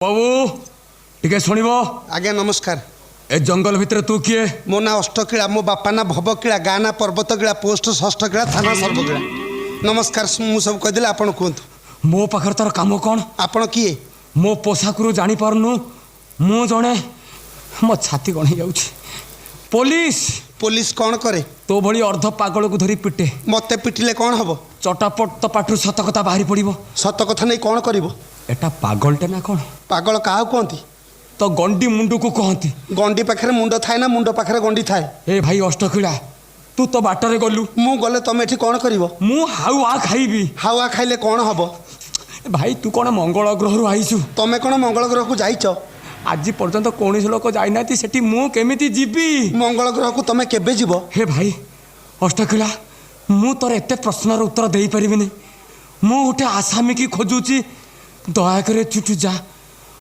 बाबू टिके शुणव। आज्ञा नमस्कार। ए जंगल भितर तू किए? मो ना अष्टकिला, मो बापा ना भवकिला, गाँ ना पर्वतकिला, पोस्ट षष्ठकिला, थाना सर्वकिला। नमस्कार मु सब कहीदेले आपण कहतु। मो पाखर तार काम कौन? आपण किए? मो पोशाकरू जानी पारनु मु जणे मो छाती कण जाउछि। पुलिस पुलिस कौन करे? तो भली अर्ध पागल को धरी पिटे। मते पिटिले कौन हबो? चटापट तो पाटू सत कथा बाहरी पड़िबो। सत कथा नहीं कौन करिवो? एटा पागलटे ना कौन? पागल काहा कहती? तो गंडी मुंडू को कहती। गंडी पाखरे मुंड थाए ना मुंड पाखरे गंडी थाए? ए भाई अष्टकिला तू तो बाटरे गलु। मु गले तमे एठी कौन करिवो? मु हाउआ खाइबी। हावा खाइले कौन हबो? भाई तू कौन मंगल ग्रह रु आइछु? तमे कौन मंगल ग्रह को जाइचो? आज पर्यंत कौन लोक जाइना सेठी मु केमिति जीवी? मंगल ग्रह को तमे केबे जीवो? हे भाई अष्टकिला मु तोर एते प्रश्नर उत्तर दे पारिबिनी। मु गोटे आसामी की खोजुची, दयाकर चुटु जा।